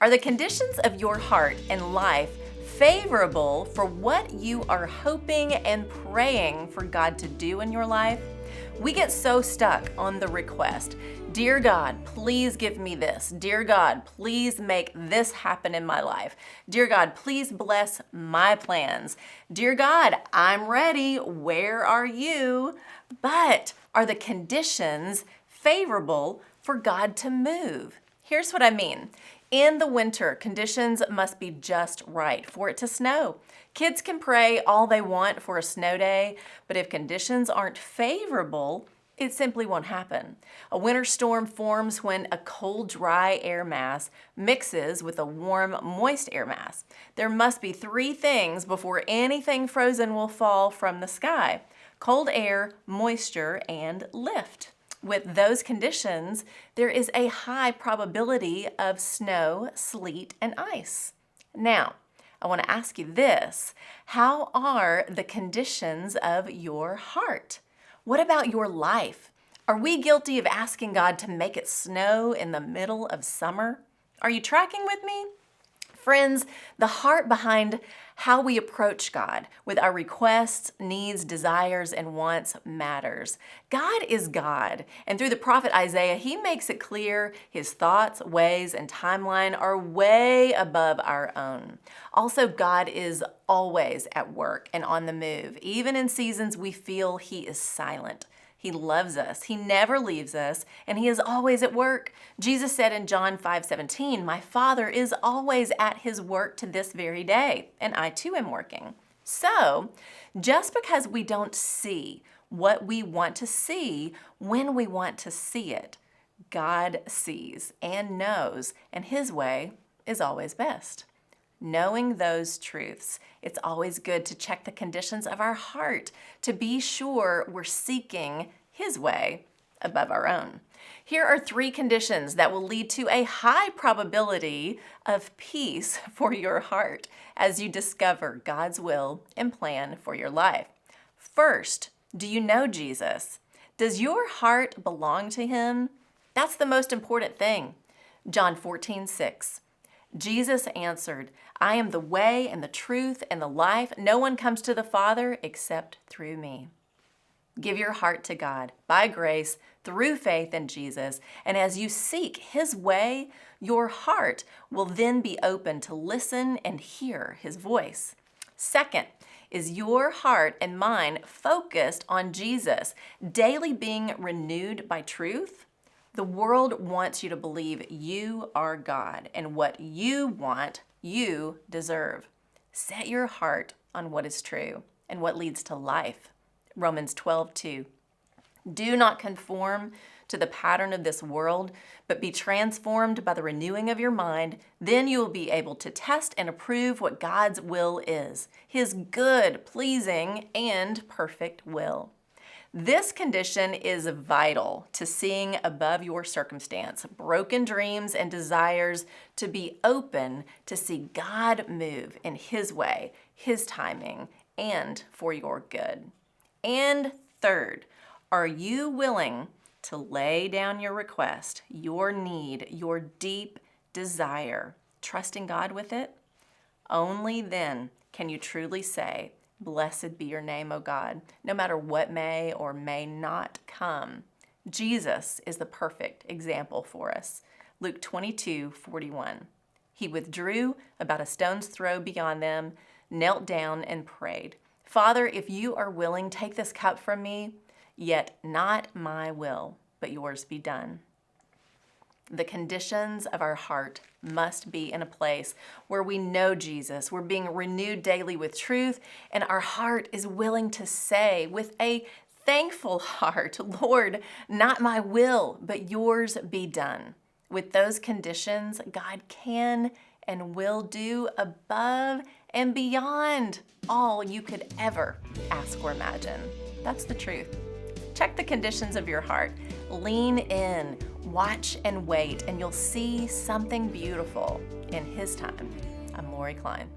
Are the conditions of your heart and life favorable for what you are hoping and praying for God to do in your life? We get so stuck on the request. Dear God, please give me this. Dear God, please make this happen in my life. Dear God, please bless my plans. Dear God, I'm ready. Where are you? But are the conditions favorable for God to move? Here's what I mean. In the winter, conditions must be just right for it to snow. Kids can pray all they want for a snow day, but if conditions aren't favorable, it simply won't happen. A winter storm forms when a cold, dry air mass mixes with a warm, moist air mass. There must be three things before anything frozen will fall from the sky: cold air, moisture, and lift. With those conditions, there is a high probability of snow, sleet, and ice. Now, I want to ask you this. How are the conditions of your heart? What about your life? Are we guilty of asking God to make it snow in the middle of summer? Are you tracking with me? Friends, the heart behind how we approach God with our requests, needs, desires, and wants matters. God is God, and through the prophet Isaiah, he makes it clear his thoughts, ways, and timeline are way above our own. Also, God is always at work and on the move, even in seasons we feel he is silent. He loves us. He never leaves us, and he is always at work. Jesus said in John 5:17, "My Father is always at his work to this very day, and I too am working." So, just because we don't see what we want to see when we want to see it, God sees and knows, and his way is always best. Knowing those truths, it's always good to check the conditions of our heart to be sure we're seeking his way above our own. Here are three conditions that will lead to a high probability of peace for your heart as you discover God's will and plan for your life. First, do you know Jesus? Does your heart belong to him? That's the most important thing. John 14:6. Jesus answered, "I am the way and the truth and the life. No one comes to the Father except through me." Give your heart to God by grace through faith in Jesus, and as you seek his way, your heart will then be open to listen and hear his voice. Second, is your heart and mind focused on Jesus, daily being renewed by truth? The world wants you to believe you are God, and what you want, you deserve. Set your heart on what is true and what leads to life. Romans 12:2. Do not conform to the pattern of this world, but be transformed by the renewing of your mind. Then you will be able to test and approve what God's will is, his good, pleasing, and perfect will. This condition is vital to seeing above your circumstance, broken dreams and desires, to be open to see God move in his way, his timing, and for your good. And third, are you willing to lay down your request, your need, your deep desire, trusting God with it? Only then can you truly say, "Blessed be your name, O God," no matter what may or may not come. Jesus is the perfect example for us. Luke 22:41. He withdrew about a stone's throw beyond them, knelt down and prayed, "Father, if you are willing, take this cup from me, yet not my will, but yours be done." The conditions of our heart must be in a place where we know Jesus, we're being renewed daily with truth, and our heart is willing to say with a thankful heart, "Lord, not my will, but yours be done." With those conditions, God can and will do above and beyond all you could ever ask or imagine. That's the truth. Check the conditions of your heart. Lean in, watch and wait, and you'll see something beautiful in his time. I'm Lori Klein.